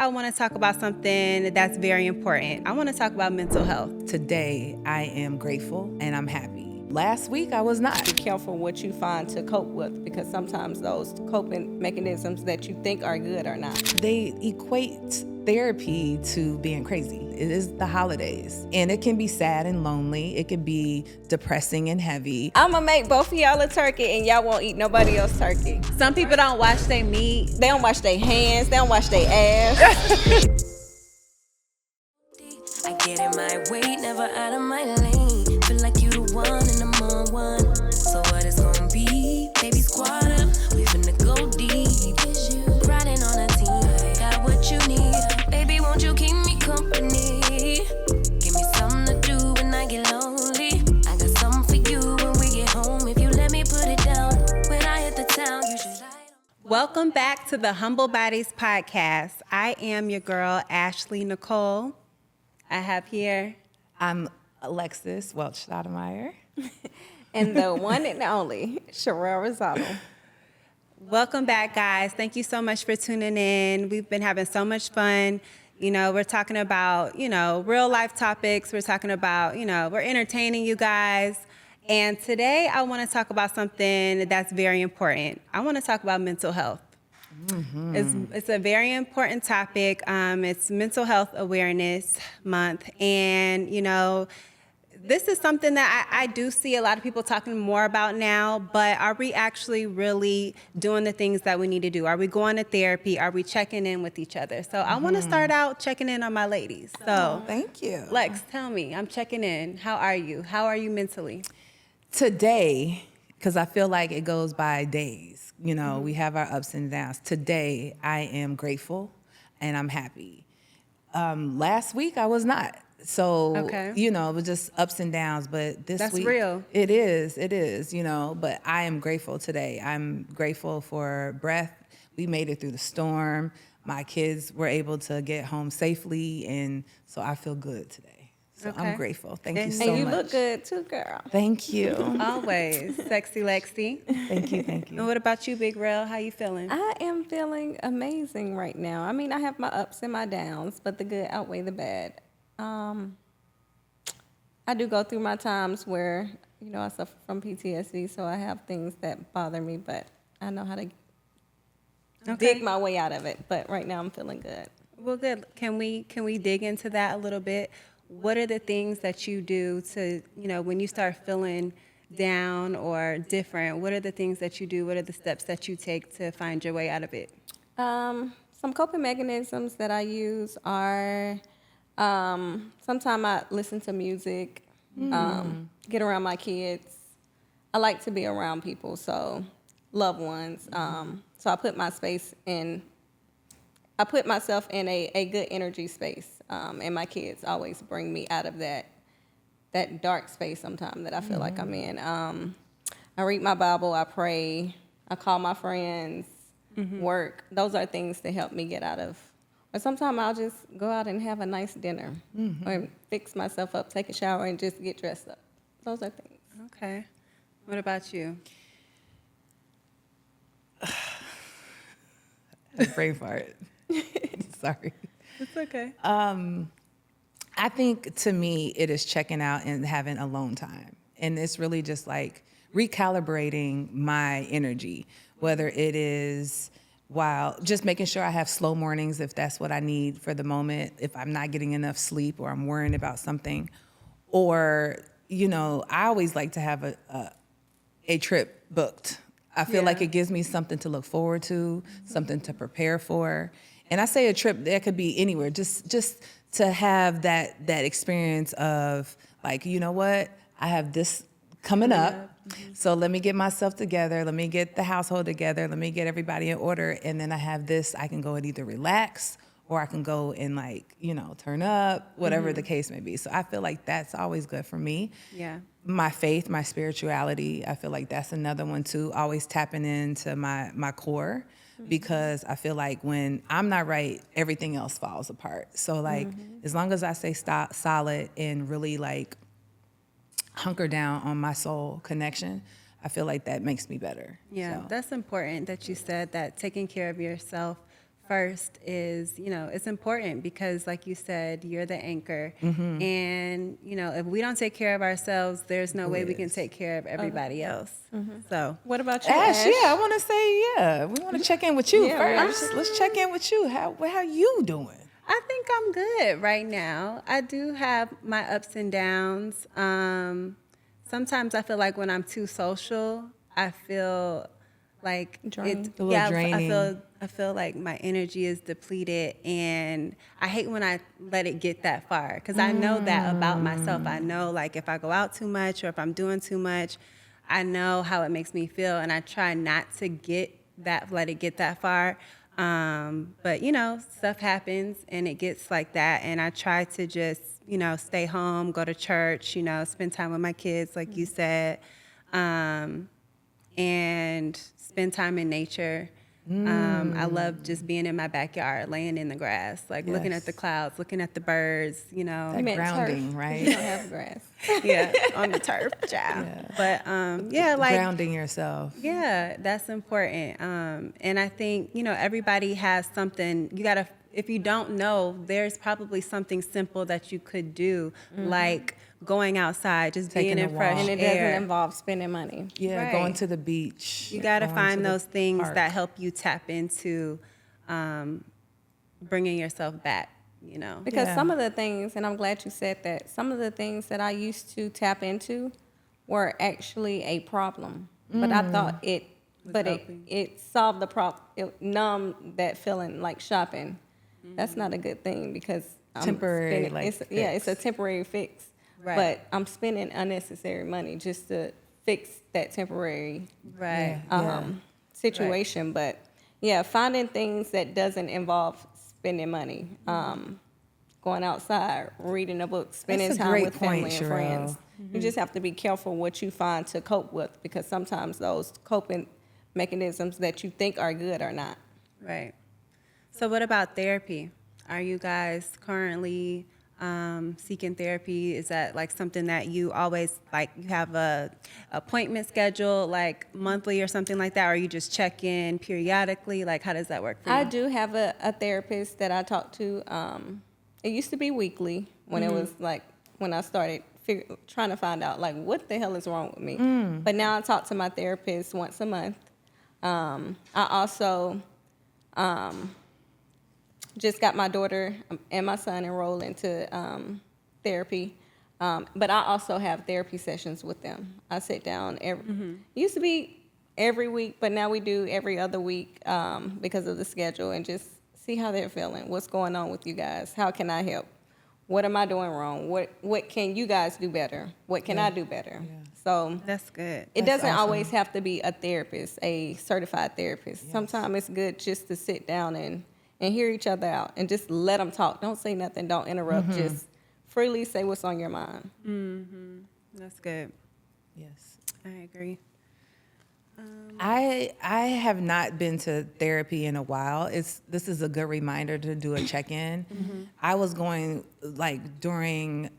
I want to talk about something that's very important. I want to talk about mental health. Today, I am grateful and I'm happy. Last week, I was not. Be careful what you find to cope with, because sometimes those coping mechanisms that you think are good are not. They equate therapy to being crazy. It is the holidays, and it can be sad and lonely. It can be depressing and heavy. I'm gonna make both of y'all a turkey and y'all won't eat nobody else's turkey. Some people don't wash their meat. They don't wash their hands, they don't wash their ass. I get in my way, never out of my lane. Feel like you the one and I'm on one. So what it's gonna be? Baby, squad up, we finna go deep. Riding on a team, got what you need. Baby, won't you keep me company? Give me something to do when I get lonely. I got something for you when we get home. If you let me put it down, when I hit the town, you should ride on. Welcome back to the Humble Baddies podcast. I am your girl, Ashley Nicole. I have here. I'm Alexis Welch-Stoudemire. And the one and only Sherelle Rosado. Welcome back, guys. Thank you so much for tuning in. We've been having so much fun. We're talking about, real life topics. We're talking about, we're entertaining you guys. And today I want to talk about something that's very important. I want to talk about mental health. Mm-hmm. It's a very important topic. It's Mental Health Awareness Month. And, this is something that I do see a lot of people talking more about now, but are we actually really doing the things that we need to do? Are we going to therapy? Are we checking in with each other? So I want to start out checking in on my ladies. So Thank you. Lex, tell me, I'm checking in. How are you? How are you mentally? Today, because I feel like it goes by days, we have our ups and downs. Today, I am grateful and I'm happy. Last week, I was not. So, Okay. it was just ups and downs. But this That's week, real. It is, but I am grateful today. I'm grateful for breath. We made it through the storm. My kids were able to get home safely, and so I feel good today. So Okay. I'm grateful. Thank you And so And you much. look good too, girl. Thank you. Always. Sexy Lexi. Thank you. And what about you, Big Rel? How you feeling? I am feeling amazing right now. I mean, I have my ups and my downs, but the good outweigh the bad. I do go through my times where, I suffer from PTSD, so I have things that bother me, but I know how to dig my way out of it. But right now I'm feeling good. Well, good. Can we dig into that a little bit? What are the things that you do to, when you start feeling down or different, what are the things that you do? What are the steps that you take to find your way out of it? Some coping mechanisms that I use are sometimes I listen to music, get around my kids. I like to be around people, so loved ones. So I put myself in a good energy space, and my kids always bring me out of that dark space sometimes that I feel like I'm in. I read my Bible, I pray, I call my friends, work. Those are things that help me get out of. Or sometimes I'll just go out and have a nice dinner, or fix myself up, take a shower, and just get dressed up. Those are things. Okay. What about you? Brain fart. Sorry. It's okay. I think to me, it is checking out and having alone time. And it's really just like recalibrating my energy, whether it is while just making sure I have slow mornings if that's what I need for the moment, if I'm not getting enough sleep or I'm worrying about something. Or, I always like to have a trip booked. I feel like it gives me something to look forward to, something to prepare for. And I say a trip, that could be anywhere, just to have that experience of like, you know what, I have this coming up. So let me get myself together. Let me get the household together. Let me get everybody in order. And then I have this, I can go and either relax or I can go and turn up, whatever the case may be. So I feel like that's always good for me. Yeah. My faith, my spirituality, I feel like that's another one too. Always tapping into my core, because I feel like when I'm not right, everything else falls apart. So as long as I stay solid and really hunker down on my soul connection, I feel like that makes me better. Yeah, So. that's important that you said that, taking care of yourself first is, it's important because, like you said, you're the anchor. And, if we don't take care of ourselves, there's no way we can take care of everybody else. So, What about you, Ash, Ash? yeah, I want to say, we want to check in with you Yeah, first. Let's check in with you. How you doing? I think I'm good right now. I do have my ups and downs. Sometimes I feel like when I'm too social, I feel like Drained. A little draining. I feel like my energy is depleted, and I hate when I let it get that far because I know that about myself. I know, like, if I go out too much or if I'm doing too much, I know how it makes me feel, and I try not to let it get that far. But stuff happens and it gets like that, and I try to just stay home, go to church, spend time with my kids, like you said, and spend time in nature. I love just being in my backyard, laying in the grass, like looking at the clouds, looking at the birds, That meant grounding, turf. right? You don't have grass. yeah, on the turf, child. But like grounding yourself. yeah, that's important. And I think, everybody has something. If you don't know, there's probably something simple that you could do, like going outside, just Taking being a in fresh walk. And it air. doesn't involve spending money. Yeah, Right. going to the beach. You got to going find the those things park. that help you tap into bringing yourself back, Because Yeah. some of the things, and I'm glad you said that, some of the things that I used to tap into were actually a problem. But I thought it solved the problem. It numbed that feeling like shopping. That's not a good thing because I'm Temporary, spending, like, it's a temporary fix. Right. But I'm spending unnecessary money just to fix that temporary Right. situation. But yeah, finding things that doesn't involve spending money, going outside, reading a book, spending That's a time great with family point, and Sherelle. friends. You just have to be careful what you find to cope with, because sometimes those coping mechanisms that you think are good are not. Right. So what about therapy? Are you guys currently seeking therapy? Is that like something that you always, like, you have a appointment schedule, like monthly or something like that, or you just check in periodically? Like, how does that work for you? I do have a therapist that I talk to. It used to be weekly when it was like when I started trying to find out like what the hell is wrong with me. But now I talk to my therapist once a month. I also just got my daughter and my son enrolled into therapy. But I also have therapy sessions with them. I sit down it used to be every week, but now we do every other week because of the schedule, and just see how they're feeling. What's going on with you guys? How can I help? What am I doing wrong? What can you guys do better? What can I do better? So That's good. it That's doesn't awesome. always have to be a therapist, a certified therapist. Sometimes it's good just to sit down and hear each other out and just let them talk. Don't say nothing. Don't interrupt. Just freely say what's on your mind. That's good. Yes. I agree. I have not been to therapy in a while. This is a good reminder to do a check-in. I was going, like, during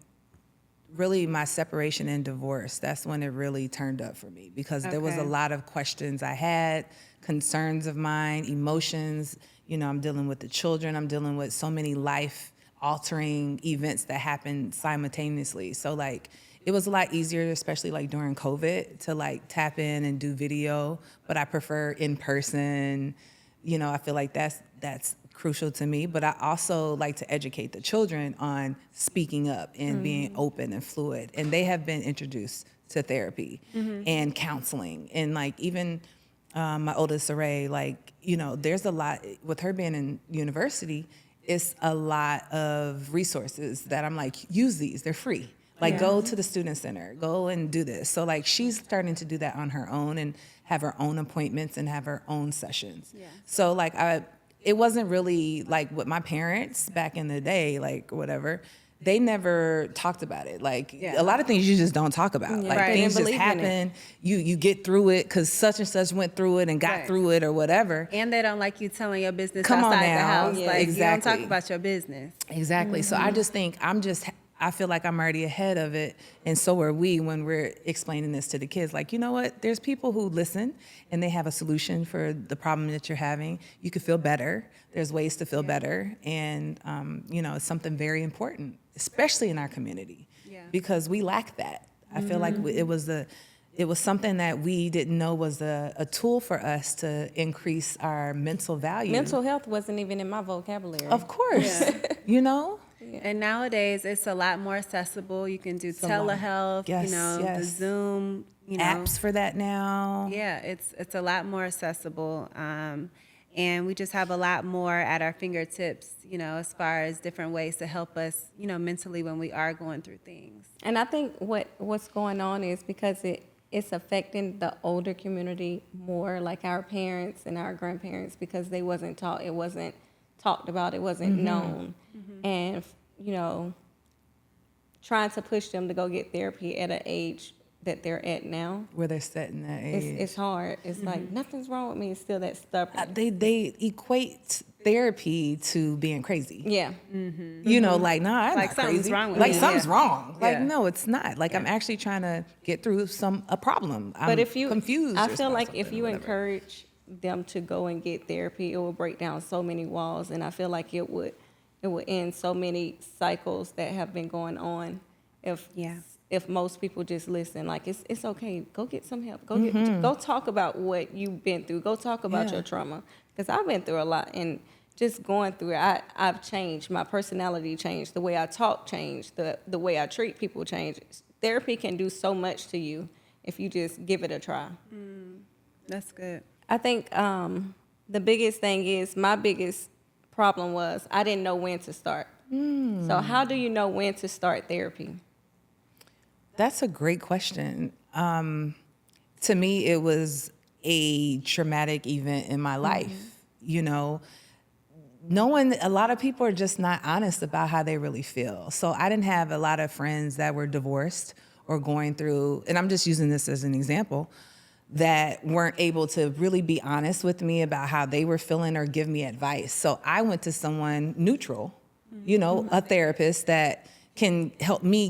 really my separation and divorce. That's when it really turned up for me, because there was a Okay. lot of questions I had, concerns of mine, emotions. I'm dealing with the children. I'm dealing with so many life-altering events that happen simultaneously. So, like, it was a lot easier, especially like during COVID, to like tap in and do video, but I prefer in person. I feel like that's crucial to me, but I also like to educate the children on speaking up and being open and fluid. And they have been introduced to therapy and counseling. And like even my oldest Saray, like, there's a lot, with her being in university, it's a lot of resources that I'm like, use these, they're free. Like, go to the student center, go and do this. So, like, she's starting to do that on her own and have her own appointments and have her own sessions. Yeah. So, like, it wasn't really like with my parents back in the day, like, whatever. They never talked about it. Like, a lot of things you just don't talk about. Like, Right. things They just believe in it. happen. You get through it because such and such went through it and got Right. through it or whatever. And they don't like you telling your business Come on outside the now. house. Yeah, Like, you don't talk exactly. about your business. Exactly. So I just think I'm just I feel like I'm already ahead of it, and so are we when we're explaining this to the kids. Like, you know what? There's people who listen, and they have a solution for the problem that you're having. You could feel better. There's ways to feel better, and it's something very important, especially in our community, because we lack that. I feel like it was something that we didn't know was a tool for us to increase our mental value. Mental health wasn't even in my vocabulary. Of course, And nowadays, it's a lot more accessible. You can do telehealth, Yes, the yes. Zoom, apps for that now. Yeah, it's a lot more accessible. And we just have a lot more at our fingertips, as far as different ways to help us, mentally when we are going through things. And I think what's going on is because it's affecting the older community more, like our parents and our grandparents, because they wasn't taught, it wasn't talked about, it wasn't known. And, trying to push them to go get therapy at an age that they're at now, Where they're set in that age. it's hard. It's like, nothing's wrong with me. It's still that stubborn. They equate therapy to being crazy. Yeah. Like, nah, I'm Like not something's crazy. wrong with like me. something's wrong. Like, Yeah. no, it's not. Like, I'm actually trying to get through a problem. I'm But if you, confused. I or feel like something, if you whatever. encourage them to go and get therapy, it will break down so many walls, and I feel like it would end so many cycles that have been going on. If most people just listen, like it's okay, go get some help, go talk about what you've been through, go talk about your trauma, because I've been through a lot, and just going through it, I've changed. My personality changed, the way I talk changed, the way I treat people changed. Therapy can do so much to you if you just give it a try. That's good. I think the biggest thing is, my biggest problem was I didn't know when to start. So how do you know when to start therapy? That's a great question. To me, it was a traumatic event in my life. A lot of people are just not honest about how they really feel. So I didn't have a lot of friends that were divorced or going through, and I'm just using this as an example, that weren't able to really be honest with me about how they were feeling or give me advice. So I went to someone neutral, a therapist that can help me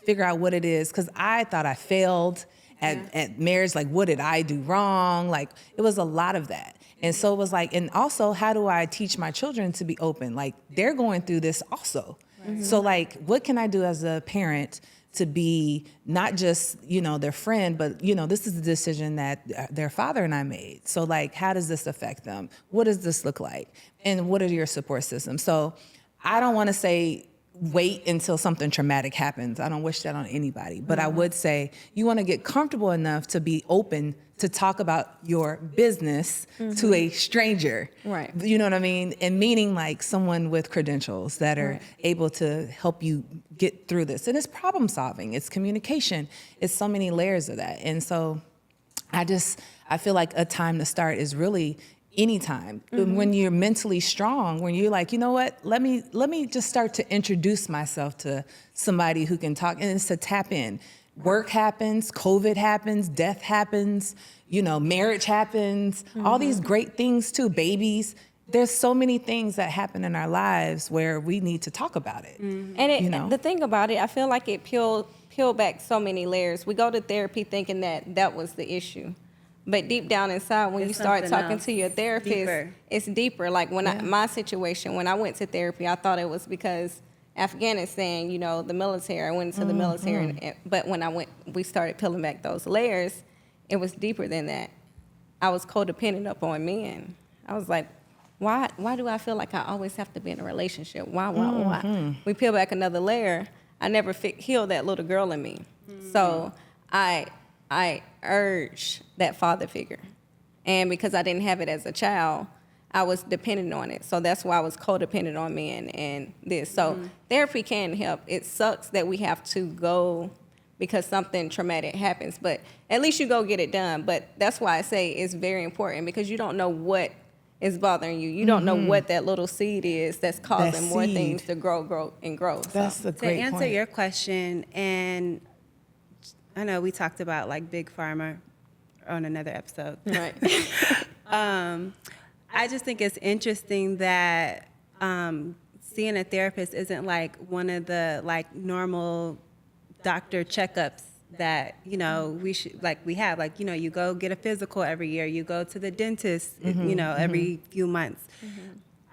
figure out what it is. Cause I thought I failed at marriage. Like, what did I do wrong? Like, it was a lot of that. And so it was like, and also, how do I teach my children to be open? Like, they're going through this also. Right. So like, what can I do as a parent to be not just, their friend, but, this is the decision that their father and I made. So like, how does this affect them? What does this look like? And what are your support systems? So I don't want to say wait until something traumatic happens. I don't wish that on anybody. But I would say you want to get comfortable enough to be open to talk about your business to a stranger. Right. You know what I mean? And meaning like someone with credentials that are able to help you get through this. And it's problem solving, it's communication, it's so many layers of that. And so I feel like a time to start is really anytime. When you're mentally strong, when you're like, you know what, let me just start to introduce myself to somebody who can talk, and it's to tap in. Work happens, COVID happens, death happens, marriage happens, all these great things too, babies. There's so many things that happen in our lives where we need to talk about it. And the thing about it, I feel like it peeled back so many layers. We go to therapy thinking that was the issue. But deep down inside, when you start talking to your therapist, it's deeper. Like my situation, when I went to therapy, I thought it was because Afghanistan, the military, I went into the military. But when we started peeling back those layers, it was deeper than that. I was codependent upon men. I was like, why do I feel like I always have to be in a relationship? Why? We peel back another layer. I never healed that little girl in me. So I urge that father figure. And because I didn't have it as a child, I was dependent on it. So that's why I was codependent on men and this. So therapy can help. It sucks that we have to go because something traumatic happens, but at least you go get it done. But that's why I say it's very important, because you don't know what is bothering you. You don't know what that little seed is that's causing more things to grow and grow. That's a great point. To answer your question, and I know we talked about like Big Pharma on another episode. Right. I just think it's interesting that seeing a therapist isn't like one of the like normal doctor checkups that, you know, we should, like we have, like, you know, you go get a physical every year, you go to the dentist, you know, every few months.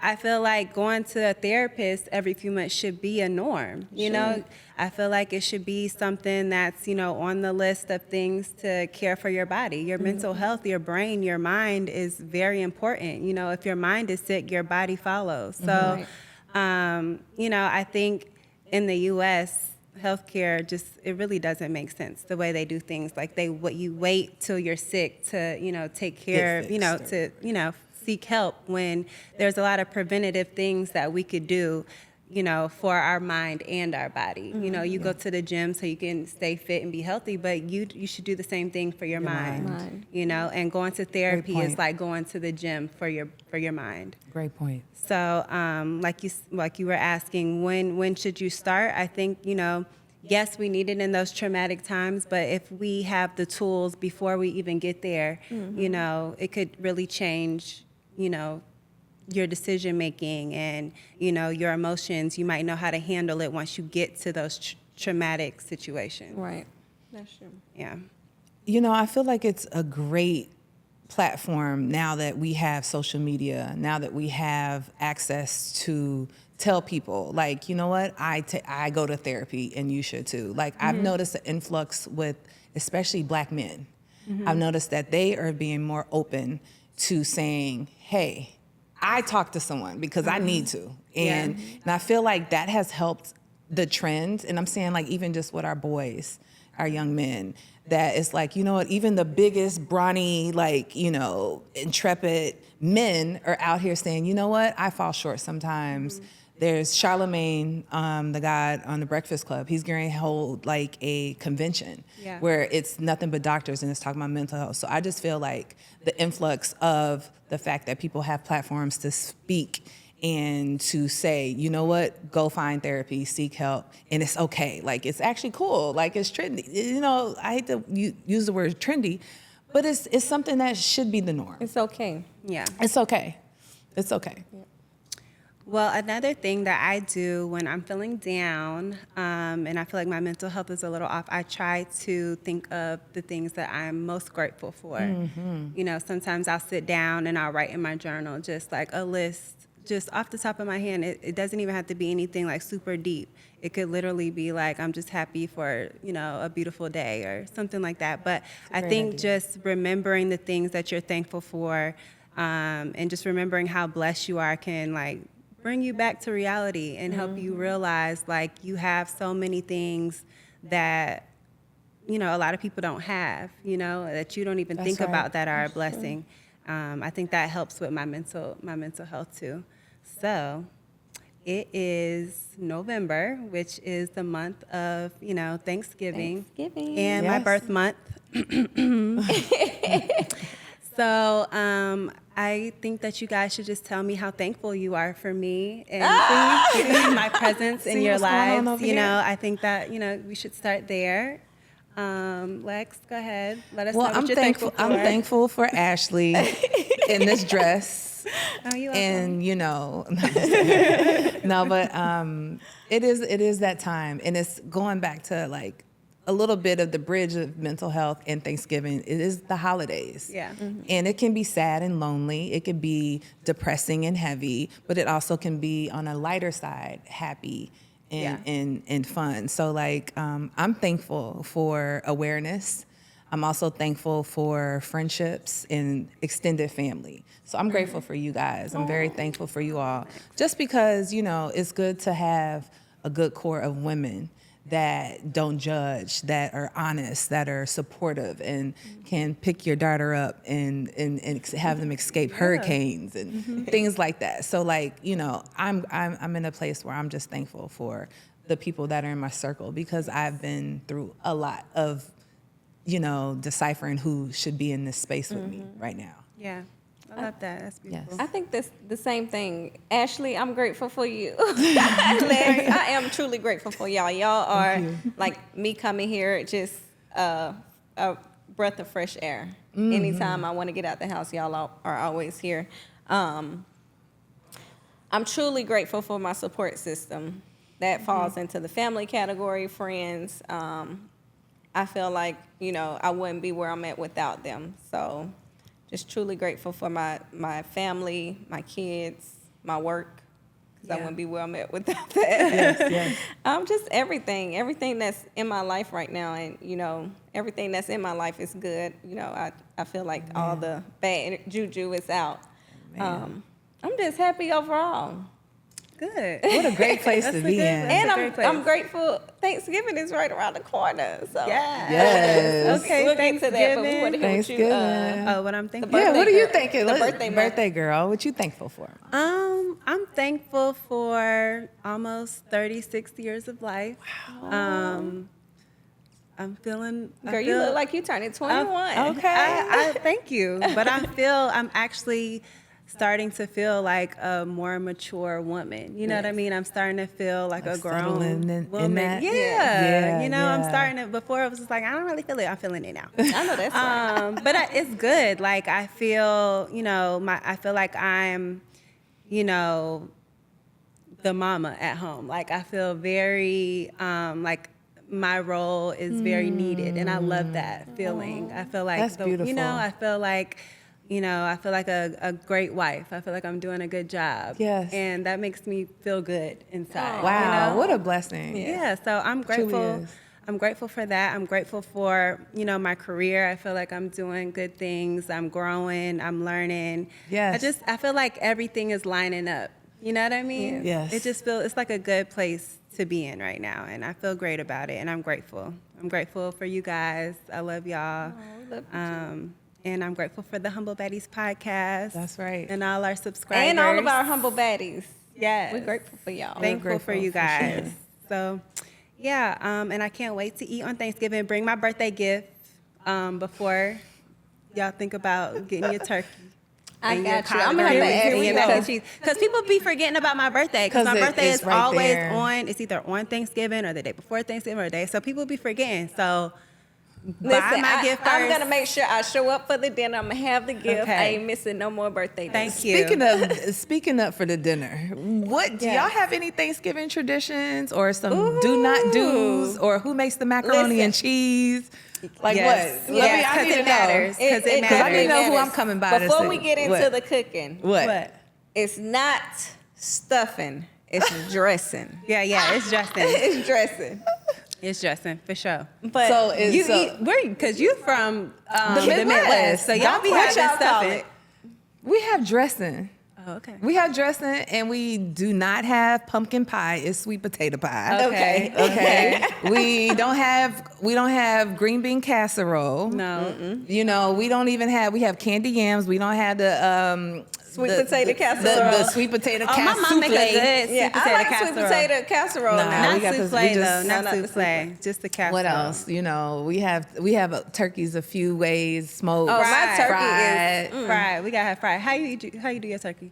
I feel like going to a therapist every few months should be a norm. You know, I feel like it should be something that's, you know, on the list of things to care for your body. Your mental health, your brain, your mind is very important. You know, if your mind is sick, your body follows. So, you know, I think in the U.S., healthcare just, it really doesn't make sense the way they do things. Like you wait till you're sick to, you know, take care, you know, to, you know, seek help when there's a lot of preventative things that we could do, you know, for our mind and our body. You know, you go to the gym so you can stay fit and be healthy, but you should do the same thing for your mind. You know, and going to therapy is like going to the gym for your mind. Great point. So, like you were asking, when should you start? I think, you know, yes, we need it in those traumatic times, but if we have the tools before we even get there, you know, it could really change, you know, your decision making and, you know, your emotions. You might know how to handle it once you get to those traumatic situations. Right. That's true. Yeah. You know, I feel like it's a great platform now that we have social media, now that we have access to tell people, like, you know what, I go to therapy and you should too. Like, I've noticed an influx with especially Black men. I've noticed that they are being more open to saying, hey, I talk to someone because I need to. And I feel like that has helped the trend. And I'm saying, like, even just with our boys, our young men, that it's like, you know what, even the biggest, brawny, like, you know, intrepid men are out here saying, you know what, I fall short sometimes. There's Charlemagne, the guy on the Breakfast Club. He's going to hold like a convention where it's nothing but doctors and it's talking about mental health. So I just feel like the influx of the fact that people have platforms to speak and to say, you know what, go find therapy, seek help, and it's okay. Like, it's actually cool. Like, it's trendy. You know, I hate to use the word trendy, but it's something that should be the norm. It's okay. Yeah. It's okay. It's okay. Yeah. Well, another thing that I do when I'm feeling down and I feel like my mental health is a little off, I try to think of the things that I'm most grateful for. You know, sometimes I'll sit down and I'll write in my journal just like a list, just off the top of my hand. It doesn't even have to be anything like super deep. It could literally be like, I'm just happy for, you know, a beautiful day or something like that. But I think just remembering the things that you're thankful for and just remembering how blessed you are can like bring you back to reality and help you realize like you have so many things that, you know, a lot of people don't have, you know, that you don't even think about that are a blessing. I think that helps with my mental health too. So it is November, which is the month of, you know, Thanksgiving. And my birth month. So I think that you guys should just tell me how thankful you are for me and please give me my presence in your lives. You know, I think that, you know, we should start there. Lex, go ahead. Let us know what you're thankful for. I'm thankful for Ashley in this dress. Oh, you and you know, no, but it is that time, and it's going back to like a little bit of the bridge of mental health and Thanksgiving. It is the holidays. Yeah. And it can be sad and lonely. It can be depressing and heavy, but it also can be on a lighter side, happy and fun. So like, I'm thankful for awareness. I'm also thankful for friendships and extended family. So I'm grateful for you guys. I'm very thankful for you all. Just because, you know, it's good to have a good core of women that don't judge, that are honest, that are supportive, and can pick your daughter up and have them escape hurricanes and things like that. So like, you know, I'm in a place where I'm just thankful for the people that are in my circle, because I've been through a lot of, you know, deciphering who should be in this space with me right now. Yeah. I love that. That's beautiful. Yes. I think that's the same thing. Ashley, I'm grateful for you. Lex, I am truly grateful for y'all. Y'all are like me coming here, just a breath of fresh air. Anytime I want to get out the house, y'all are always here. I'm I'm truly grateful for my support system. That falls into the family category, friends. I feel like, you know, I wouldn't be where I'm at without them. So just truly grateful for my family, my kids, my work, because I wouldn't be where I'm at without that. Yes. Just everything that's in my life right now. And, you know, everything that's in my life is good. You know, I feel like all the bad juju is out. I'm just happy overall. Good. What a great place to be in. And a great place. I'm grateful. Thanksgiving is right around the corner. So Yes. Okay, we'll get to that, but we want to hear what you. Thanksgiving. What I'm thinking. Yeah, what are you girl. thinking? The birthday month. Birthday girl. What you thankful for? I'm thankful for almost 36 years of life. I'm feeling. Girl, you look like you turning 21. Okay. I thank you, but I'm actually starting to feel like a more mature woman. You know what I mean? I'm starting to feel like a grown settling in woman. that? Yeah. You know, I'm yeah. starting to. Before it was just like I don't really feel it. I'm feeling it now. I know that's right. But it's good. Like I feel, you know, I feel like I'm, you know, the mama at home. Like I feel very like my role is very needed, and I love that feeling. I feel like That's beautiful. You know, I feel like. You know, I feel like a great wife. I feel like I'm doing a good job. Yes. And that makes me feel good inside. Wow, You know? what a blessing. Yeah, so I'm Truly grateful. is. I'm grateful for that. I'm grateful for, you know, my career. I feel like I'm doing good things. I'm growing. I'm learning. Yes. I feel like everything is lining up. You know what I mean? Yes. It just feels, it's like a good place to be in right now. And I feel great about it. And I'm grateful. I'm grateful for you guys. I love y'all. we love you too. And I'm grateful for the Humble Baddies podcast. That's right. And all our subscribers. And all of our humble baddies. Yes. We're grateful for y'all. Thankful for grateful you for guys. sure. So, yeah, and I can't wait to eat on Thanksgiving. Bring my birthday gift before y'all think about getting your turkey. I and your got you. I'm gonna collard have to greens ask and you your mac and though. cheese. Because people be forgetting about my birthday. Because 'Cause my birthday it's is right always there. on. It's either on Thanksgiving or the day before Thanksgiving or the day. So people be forgetting. So buy Listen, my gift first. I'm gonna make sure I show up for the dinner. I'm gonna have the gift. Okay. I ain't missing no more birthday days. Thank you. Speaking up for the dinner, what do Yes. y'all have any Thanksgiving traditions or some do not do's, or who makes the macaroni and cheese? Like Yes. what? Yes, I 'cause need it to matters. know. 'Cause it Because I need to know who matters. I'm coming by Before to we see. get into What? the cooking, What? it's not stuffing. It's dressing. Yeah, it's Justin. It's dressing. It's Justin, for sure. But So it's- You so- eat, because you from The Midwest. so y'all be What having y'all call stuffing. it? We have dressing. Oh, okay. We have dressing, and we do not have pumpkin pie. It's sweet potato pie. Okay. Okay. we don't have green bean casserole. No. You know, we have candy yams. We don't have the Sweet potato casserole. The sweet potato Oh, my casserole. mom make a good sweet Yeah, potato I like casserole. sweet potato casserole Nah, now. we Not got this- souffle we though, just- not not the souffle, just the casserole. What else? You know, we have turkeys a few ways, smoked, Oh, my Fried. turkey fried. is Fried. We gotta have fried. How you do your turkey?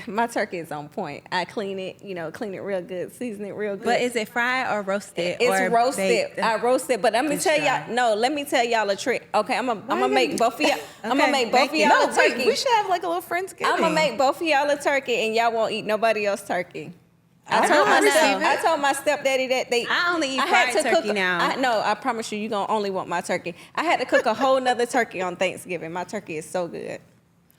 my turkey is on point. I clean it real good, season it real good. But is it fried or roasted? It's or roasted. baked? I roast it, but let me It's tell dry. y'all. No, let me tell y'all a trick. Okay, I'm gonna make both of y'all. I'm gonna Okay, make both of make it. y'all No, a wait, turkey. we should have like a little Friendsgiving. I'm gonna make both of y'all a turkey, and y'all won't eat nobody else's turkey. I I told know. I told my stepdaddy that they. I only eat had fried to turkey cook, now. No, I promise you gonna only want my turkey. I had to cook a whole nother turkey on Thanksgiving. My turkey is so good.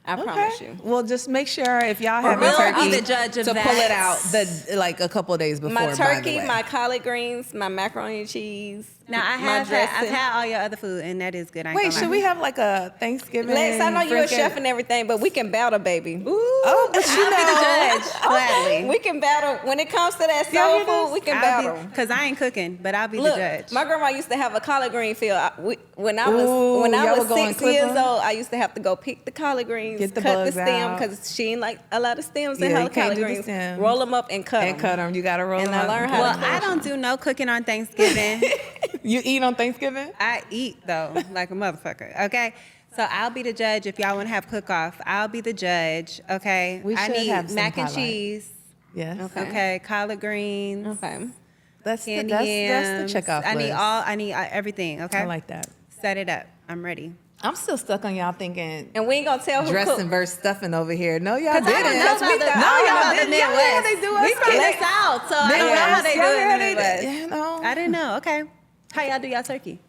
I promise you. Well, just make sure if y'all have a real, turkey I'm the judge of to that. pull it out like a couple of days before. My by the turkey, way. my collard greens, my macaroni and cheese. Now my I've dressing. had all your other food, and that is good. I ain't Wait, gonna should lie. we have like a Thanksgiving? Lex, I know you're a Friendsgiving? chef and everything, but we can battle, baby. Ooh, Oh, but you I'll be the know. judge gladly. We can battle when it comes to that Y'all soul hear this? food. We can battle. Because I ain't cooking, but I'll be Look, the judge. my grandma used to have a collard green field. When I Ooh, was y'all would go and 6 clip years them? old, I used to have to go pick the collard greens, Get the cut the bugs stem out. because she ain't like a lot of stems in Yeah, her you can't collard do the greens. stems. Roll them up and cut And them. cut them. You gotta roll And them I up. learned how Well, to I don't do no cooking on Thanksgiving. You eat on Thanksgiving? I eat though, like a motherfucker. Okay, so I'll be the judge if y'all want to have cook off. I'll be the judge. Okay, We I should need have some mac and highlight. cheese. Yes. Okay, collard greens. Okay. That's Candy that's yams. the checkoff I list. need everything. Okay, I like that. Set it up. I'm ready. I'm still stuck on y'all thinking And we ain't gonna tell who dressing cooked. versus stuffing over here. No, y'all 'Cause didn't. I don't know about the, No, y'all the didn't. Midwest. Y'all know how they do us. We from the Like, South, so I don't know how they do Y'all it in know the how Midwest. you know. I didn't know. Okay. How y'all do y'all turkey?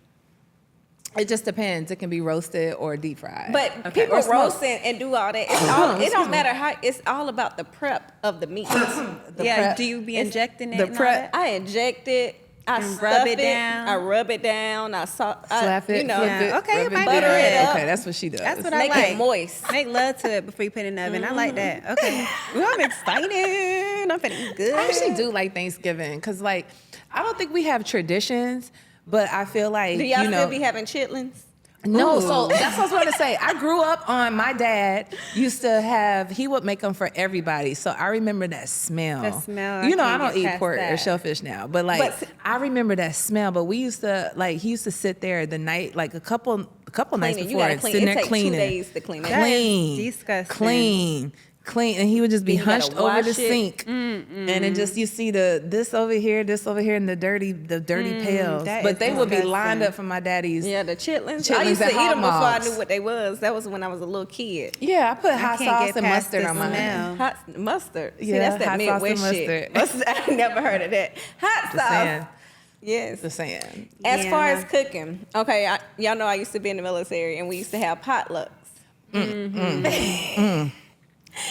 It just depends. It can be roasted or deep fried. But people Or smoked. roast and do all that. It's all, it don't matter how. It's all about the prep of the meat. Yeah. prep. Do you be injecting it? the and all prep. that? I inject it. I And stuff rub it down. I rub it down. I Slap it, You know, flip Yeah. it, Okay, rub it might be down. good. Okay, that's what she does. That's what I make like. it moist. Make love to it before you put it in the oven. I like that. Okay. Well, I'm excited. I'm finna eat good. I actually do like Thanksgiving because, like, I don't think we have traditions, but I feel like, Do y'all you know, still be having chitlins? no, Ooh. so that's what I was going to say. I grew up on my dad used to have, he would make them for everybody. So I remember that smell. The smell, You know, I I can't don't get eat past pork or that. shellfish now, but like, But- I remember that smell. But we used to, like, he used to sit there the night, like a couple nights Cleaning. You before, gotta clean. sitting It there take 2 cleaning. days to clean it. That is Clean, disgusting. clean, and he would just be Then you gotta hunched over the wash it. sink, and it just you see this over here, and the dirty pails. that But is they would be lined disgusting. up for my daddy's. Yeah, the chitlins. Chitlins I used to and eat hog them before I mogs. knew what they was. That was when I was a little kid. Yeah, I put hot can't sauce get and past mustard the on mine. smell. Hot mustard. See, Yeah, that's that hot sauce and Midwest shit. mustard. I never heard of that. Hot Just sauce. saying. Yes. Just saying. As Yeah, far no. as cooking, okay, y'all know I used to be in the military and we used to have potlucks.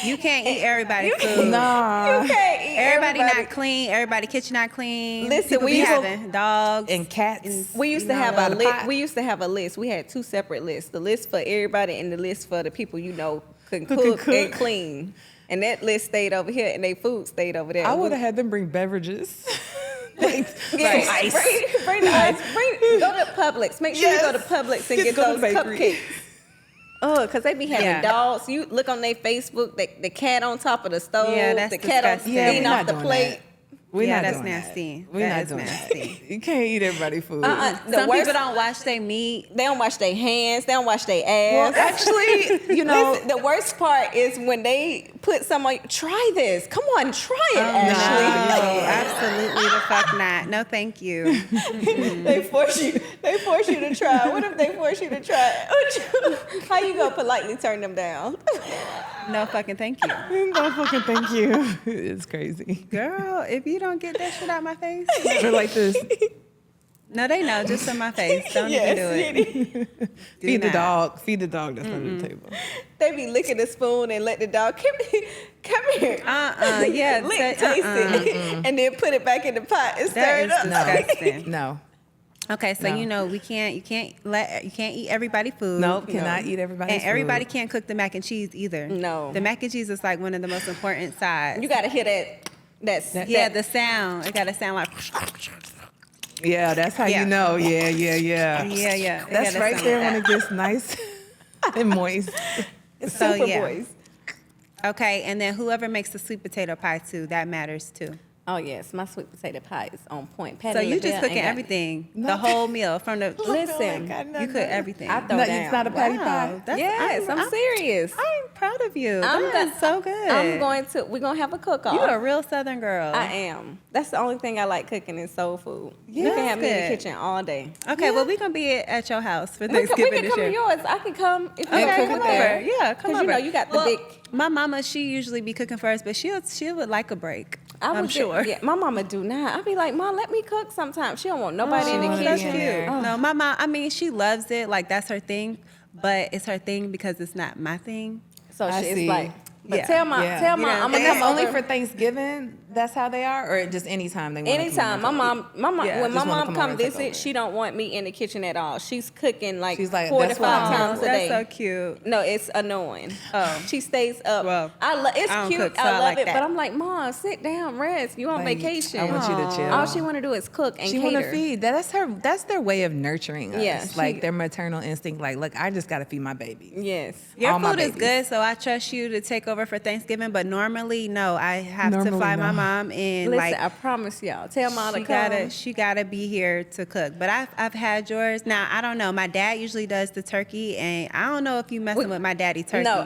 You can't eat everybody's food. Nah. You can't eat Everybody not clean. Everybody kitchen not clean. Listen, People we be used to- having dogs. And cats. We used to You know, have a the list. pot. We used to have a list. We had 2 separate lists: the list for everybody and the list for the people you know can Who can cook and cook. clean. And that list stayed over here, and their food stayed over there. I would have had them bring beverages. like, Yeah, ice. Bring the ice. Go to Publix. Make sure you go to Yes. Publix and Just get go to those the bakery. cupcakes. Oh, because they be having Yeah. dogs. You look on their Facebook, the cat on top of the stove, Yeah, that's the cat on disgusting. Yeah, eating we're off not the doing plate. that. We're Yeah, not that's doing nasty. That. We're That not is doing nasty. that. You can't eat everybody's food. The Some worst, people don't wash their meat. They don't wash their hands. They don't wash their Well, ass. actually, you know, Listen, the worst part is when they put some on. Try this. Come on, try it, No, Ashley. absolutely the fuck not. No, thank you. They force you. They force you to try. What if they force you to try? How you gonna politely turn them down? No fucking thank you. no fucking thank you. It's crazy. Girl, if you don't get that shit out my face. They're like this. No, they know, just on my face. Don't Yes, even do it. Do Feed the not. dog. Feed the dog that's under the table. They be licking the spoon and let the dog come here. Yeah. Lick, say, taste it, and then put it back in the pot and stir That it is up. disgusting. No. Okay, so No. you know you can't eat everybody food. Nope. Cannot eat everybody's And everybody food. can't cook the mac and cheese either. No. The mac and cheese is like one of the most important sides. You gotta hear that. Yeah, the sound. It gotta sound like. Yeah, that's how Yeah. you know. Yeah. Yeah. It That's gotta right sound there like when it gets nice and moist. So, super yeah. voice. that. Okay, and then whoever makes the sweet potato pie too, that matters too. Oh yes, my sweet potato pie is on point. Patty So you LaBelle just ain't cooking got- everything, the whole meal from the. Listen, You cook everything. I throw No, down. it's not a patty Wow, pie. that's- Yes, I'm serious. I'm proud of you. I'm That go- is so good. We're gonna have a cook-off. You a real Southern girl. I am. That's the only thing I like cooking is soul food. You Yeah, can have me in the good. kitchen all day. Okay, well we gonna be at your house for We Thanksgiving can this come year. to yours. I can come if you Okay, cook come it there. over. Yeah, come 'Cause over. you know you got the Well, big. My mama, she usually be cooking for us, but she would like a break. I'm sure. Yeah, my mama do not. I be like, Mom, let me cook sometimes. She don't want nobody in the Oh, kitchen. That's in cute. there. No, my mom. I mean, she loves it. Like that's her thing, but it's her thing because it's not my thing. So I it's see. like, but Yeah. tell my, Yeah. tell You my, know, I'm And gonna that's come only over. for Thanksgiving. That's how they are, or just anytime they want. Anytime my mom, Yeah, when my just wanna mom come come over and take visit, over. she don't want me in the kitchen at all. She's cooking like She's like, 4 to that's 5 why- times a That's day. so cute. No, it's annoying. Oh. She stays up. Well, It's I don't cute. cook, so I I love like it, that. but I'm like, Mom, sit down, rest. You on Like, vacation. I want you to chill. All she want to do is cook and She cater. want to feed. That's their way of nurturing us. Yeah, like their maternal instinct. Like, look, I just got to feed my baby. Yes. Your All my food is babies. good, so I trust you to take over for Thanksgiving. But normally, no, I have to Normally, fly my no. mom in. Listen, Like I promise y'all. Tell Mom to come. she gotta be here to cook. But I've had yours. Now I don't know. My dad usually does the turkey, and I don't know if you messing with my daddy turkey. No,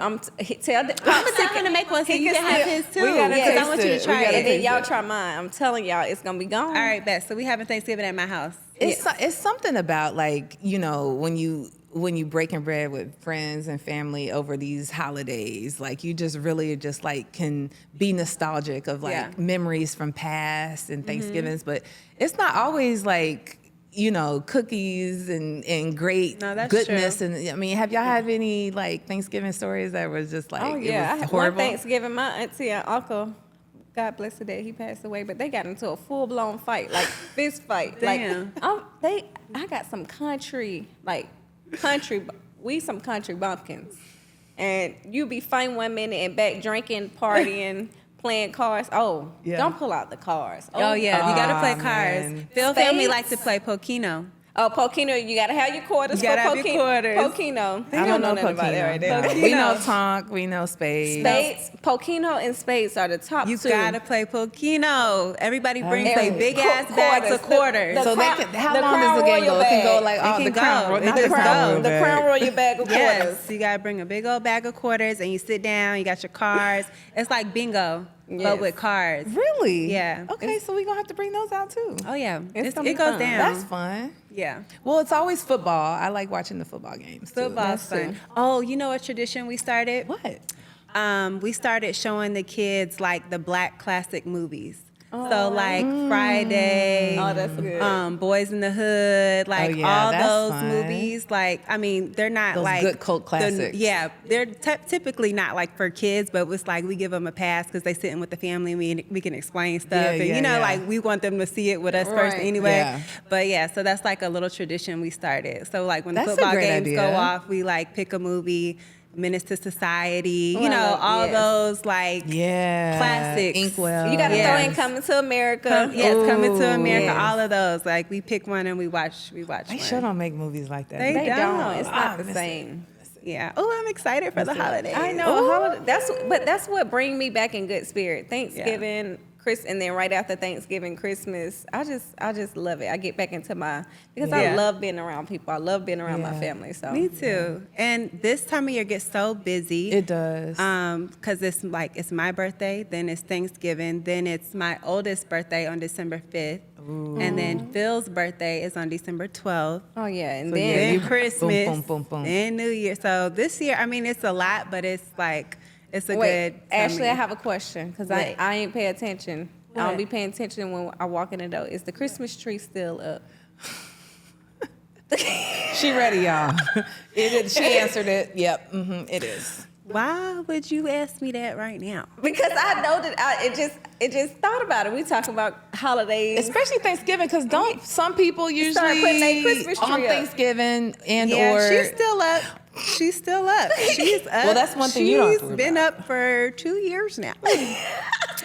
tell the. I'm still gonna make one so He you can can have still- his too. we gotta 'cause taste I want you it. to try We gotta it. And then taste y'all it. try mine. I'm telling y'all, it's gonna be gone. All right, bet. So we having Thanksgiving at my house. It's something about like, you know, when you when you breaking bread with friends and family over these holidays, like you just really just like can be nostalgic of like memories from past and Thanksgivings, but it's not always like, you know, cookies and great goodness. True. And I mean, have y'all had any like Thanksgiving stories that was just like, Oh yeah, I it was had horrible? one Thanksgiving. My auntie and uncle, God bless the day, he passed away, but they got into a full blown fight, like fist fight. Damn. Like I got some country, we some country bumpkins, and you be fighting one minute and back drinking, partying. Playing cards. Oh, don't pull out the cards. Oh yeah, you gotta play cards. Man. Phil family likes to play Pokino. Oh, Pokino, you gotta have your quarters You for gotta have your quarters. Pokino. I don't know nothing about that right there. Pokino. We know Tonk, we know Spades. Spades, Pokino and Spades are the top You two. gotta play Pokino. Everybody brings And a big ass bags of quarters. The So Crown- they can, how the long Crown does the game Royal go? It can go bag. like It oh, can the Crown go. Royal, It not can the go. Crown Royal The bag. Crown Royal bag of quarters. Yes, you gotta bring a big old bag of quarters, and you sit down. You got your cards. It's like bingo, Yes. but with cards. Really? Yeah. Okay, so we're gonna have to bring those out too. Oh yeah, It's gonna it be goes fun. down. That's fun. Yeah, Well, it's always football. I like watching the football games. Too. football's fun. Oh, you know what tradition we started? What? We started showing the kids like the Black classic movies. So like Friday, Oh, that's good. Boys in the Hood, like yeah, all that's those fun. movies. Like, I mean, they're not Those like good cult classics. Yeah, they're typically not like for kids, but it's like we give them a pass because they sitting with the family and we can explain stuff. Yeah, and yeah, you know, yeah. like we want them to see it with us first Right. anyway. Yeah. But yeah, so that's like a little tradition we started. So like when That's the a football great games idea. go off, we like pick a movie. Menace to Society, Oh, you I know, love- all yes. those like Yeah. classics. Inkwell. You gotta Yeah. throw in Coming to America. Coming to America, yes. all of those. Like we pick one and we watch They one. sure don't make movies like that. They They don't. don't. It's not the miss it. same. Yeah. Oh, I'm excited for the holidays. I know. That's what bring me back in good spirit. Thanksgiving, and then right after Thanksgiving, Christmas. I just love it. I get back into because I Yeah. love being around people. I love being around my Yeah. family. So Me too. And this time of year gets so busy. It does. Because it's my birthday, then it's Thanksgiving, then it's my oldest birthday on December 5th, and then Phil's birthday is on December 12th. Oh yeah, and So, then yeah, Then you- Christmas, boom, boom, boom, boom. and New Year. So this year, I mean, it's a lot, but it's like it's a wait, good. Ashley, I time. have a question because What? I ain't pay attention. I What? don't be paying attention when I walk in the door. Is the Christmas tree still up? She ready, y'all. She answered it. Yep, it is. Why would you ask me that right now? Because I know that it just thought about it. We talk about holidays. Especially Thanksgiving, because don't some people usually Start putting their Christmas tree on up. Thanksgiving and Yeah, or she's still up. She's still up. She's up. Well, that's one thing you don't have to She's worry been about. up for 2 years now.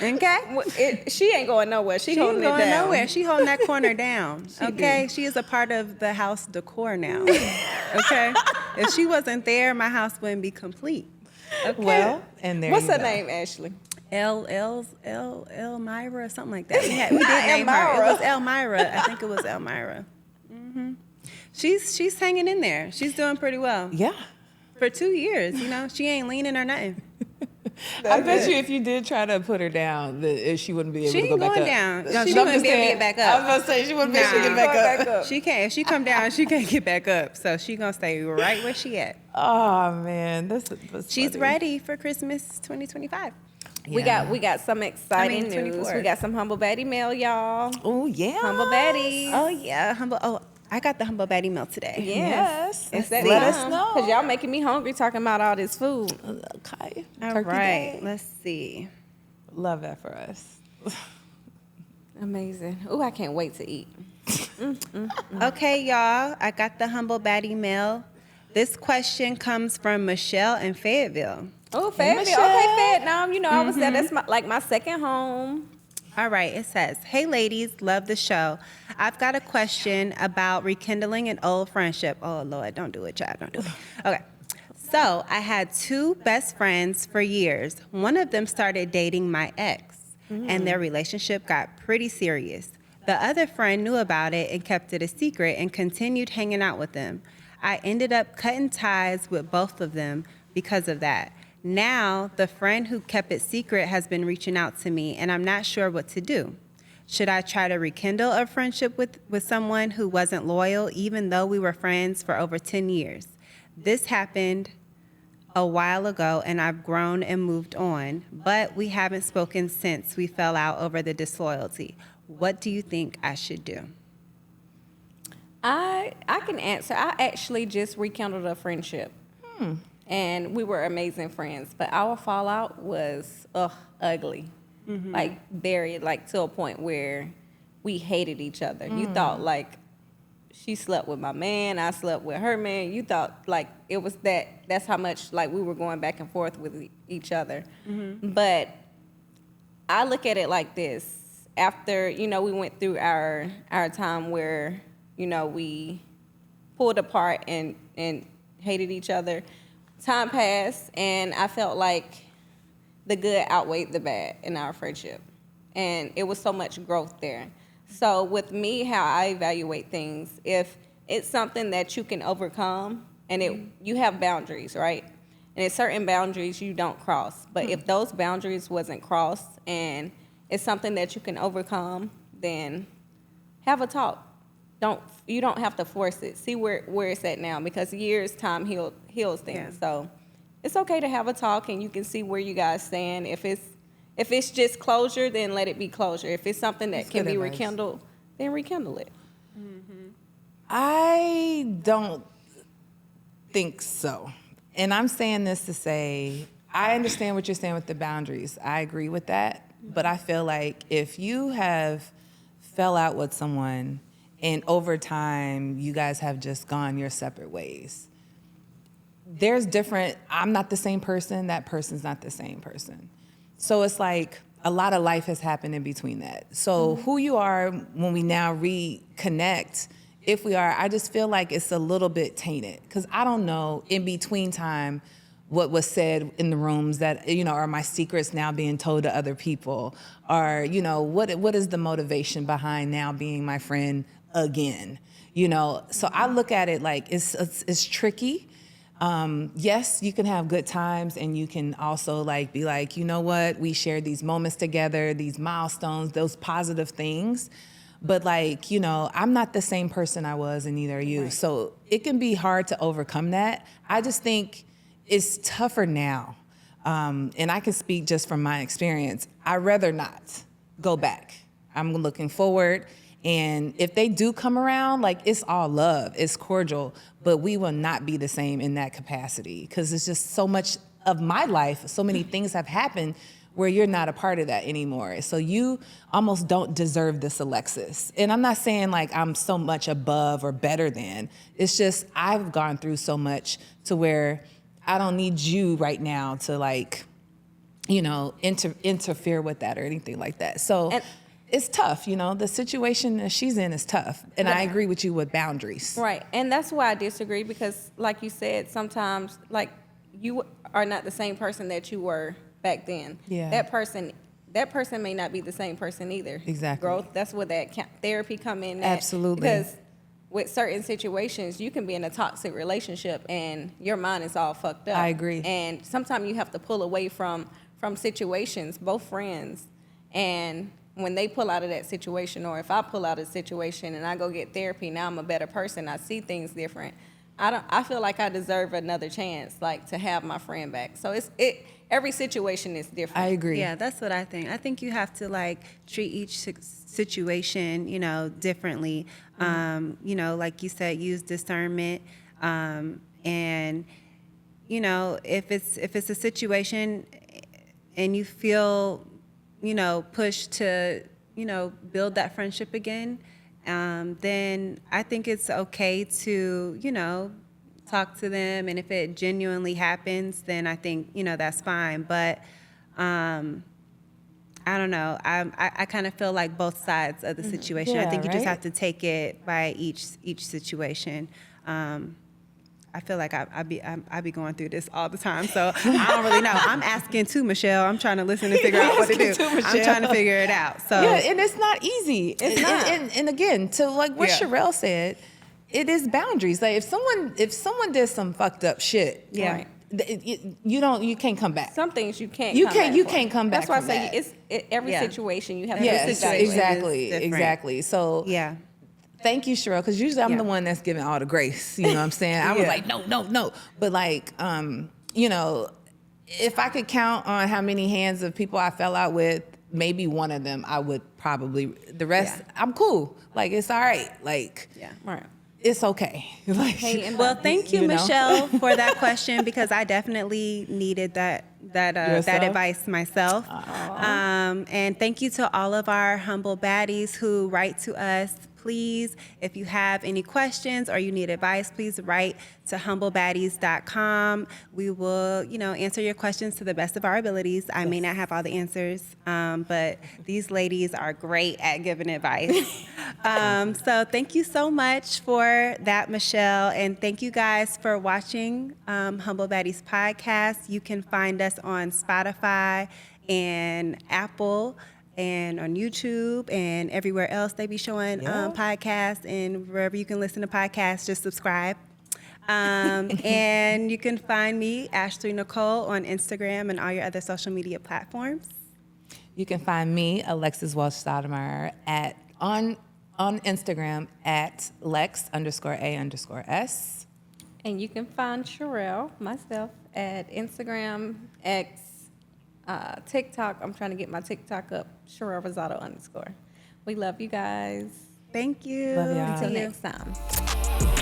Okay. She ain't going nowhere. She She ain't holding it going down. nowhere. She holding that corner down. Okay. She is a part of the house decor now. Okay. If she wasn't there, my house wouldn't be complete. Okay. well, and there What's you her go. name, Ashley? Elmira, something like that. We did name her. Elmira. It was Elmira. I think it was Elmira. She's hanging in there. She's doing pretty well. Yeah. For 2 years, you know, she ain't leaning or nothing. I bet you if you did try to put her down, she wouldn't be able She to go ain't back going up. down. No, I'm she just wouldn't be able to saying- get back I was up. about to say she wouldn't be able to Nah. get back up. She can't. If she come down, she can't get back up. So she gonna stay right where she at. Oh man, that's She's funny. ready for Christmas 2025. We got some exciting news. 24. We got some humble baddie mail, y'all. Oh yeah. Humble baddies. Oh yeah, humble. Oh, I got the humble baddie meal today. Yes. It's that Let us time. know. Cause y'all making me hungry talking about all this food. Okay. All Turkey right. Day. Let's see. Love that for us. Amazing. Ooh, I can't wait to eat. Okay, y'all. I got the humble baddie mail. This question comes from Michelle in Fayetteville. Oh, Fayetteville. Michelle. Okay, Vietnam. You know, I was there. That's my second home. All right, it says, "Hey ladies, love the show. I've got a question about rekindling an old friendship." Oh Lord, don't do it, child, don't do it. Okay. So I had 2 best friends for years. One of them started dating my ex, and their relationship got pretty serious. The other friend knew about it and kept it a secret and continued hanging out with them. I ended up cutting ties with both of them because of that. Now, the friend who kept it secret has been reaching out to me, and I'm not sure what to do. Should I try to rekindle a friendship with someone who wasn't loyal, even though we were friends for over 10 years? This happened a while ago, and I've grown and moved on, but we haven't spoken since we fell out over the disloyalty. What do you think I should do? I can answer. I actually just rekindled a friendship. And we were amazing friends, but our fallout was ugly. Like very, like to a point where we hated each other. You thought like she slept with my man, I slept with her man. You thought like it was that's how much like we were going back and forth with each other. But I look at it like this. After, we went through our time where, we pulled apart and hated each other. Time passed, and I felt like the good outweighed the bad in our friendship. And it was so much growth there. So with me, how I evaluate things, if it's something that you can overcome, and you have boundaries, right? And it's certain boundaries you don't cross. But if those boundaries wasn't crossed and it's something that you can overcome, then have a talk. You don't have to force it. See where it's at now, because years time heals things. Yeah. So it's okay to have a talk, and you can see where you guys stand. If it's just closure, then let it be closure. If it's something that can be rekindled, then rekindle it. I don't think so. And I'm saying this to say, I understand what you're saying with the boundaries. I agree with that. But I feel like if you have fell out with someone and over time you guys have just gone your separate ways, I'm not the same person, that person's not the same person. So it's like a lot of life has happened in between that. So who you are when we now reconnect, if we are, I just feel like it's a little bit tainted, because I don't know in between time what was said in the rooms that, are my secrets now being told to other people, or, what is the motivation behind now being my friend again, So I look at it like it's tricky. Yes, you can have good times, and you can also like be like, we shared these moments together, these milestones, those positive things. But like, I'm not the same person I was, and neither are you. Right. So it can be hard to overcome that. I just think it's tougher now. And I can speak just from my experience. I'd rather not go back. I'm looking forward. And if they do come around, like, it's all love, it's cordial, but we will not be the same in that capacity, because it's just so much of my life, so many things have happened where you're not a part of that anymore. So you almost don't deserve this, Alexis. And I'm not saying like I'm so much above or better than. It's just I've gone through so much to where I don't need you right now to like, interfere with that or anything like that. So it's tough, the situation that she's in is tough. And I agree with you with boundaries. Right. And that's why I disagree, because like you said, sometimes like you are not the same person that you were back then. Yeah. That person may not be the same person either. Exactly. Growth, that's where that therapy come in. Absolutely. Because with certain situations, you can be in a toxic relationship and your mind is all fucked up. I agree. And sometimes you have to pull away from situations, both friends. And when they pull out of that situation, or if I pull out of a situation and I go get therapy, now I'm a better person, I see things different. I feel like I deserve another chance, like to have my friend back. So every situation is different. I agree. Yeah, that's what I think. I think you have to like treat each situation, differently. Like you said, use discernment, and if it's a situation and you feel pushed to build that friendship again, then I think it's okay to talk to them, and if it genuinely happens, then I think that's fine. But I don't know. I kind of feel like both sides of the situation. Yeah, I think you just right? have to take it by each situation. I feel like I be going through this all the time, so I don't really know. I'm asking too, Michelle. I'm trying to listen and figure out what to do. I'm trying to figure it out. So yeah, and it's not easy. It's not. And again, to like what Sherelle said, it is boundaries. Like if someone did some fucked up shit, Right. You can't come back. Some things you can't. You can't come back. That's why I from say that. every situation you have to Yes, evaluate. exactly, It's different. exactly. So yeah. Thank you, Sherelle, because usually I'm the one that's giving all the grace. You know what I'm saying? I was like, no. But like, you know, if I could count on how many hands of people I fell out with, maybe one of them I would probably, the rest, I'm cool. Like, it's all right. Like, Right. it's okay. Like, Well, thank you, you know? Michelle, for that question, because I definitely needed that advice myself. And thank you to all of our humble baddies who write to us. Please, if you have any questions or you need advice, please write to humblebaddies.com. We will, you know, answer your questions to the best of our abilities. I may not have all the answers, but these ladies are great at giving advice. So thank you so much for that, Michelle. And thank you guys for watching Humble Baddies Podcast. You can find us on Spotify and Apple and on YouTube and everywhere else they be showing podcasts, and wherever you can listen to podcasts, just subscribe. And you can find me, Ashley Nicole, on Instagram and all your other social media platforms. You can find me, Alexis Welch-Stoudemire, on Instagram at Lex_A_S. And you can find Sherelle, myself, at Instagram, X, TikTok. I'm trying to get my TikTok up, Sherelle Rosado _. We love you guys. Thank you. Love y'all. Until next time.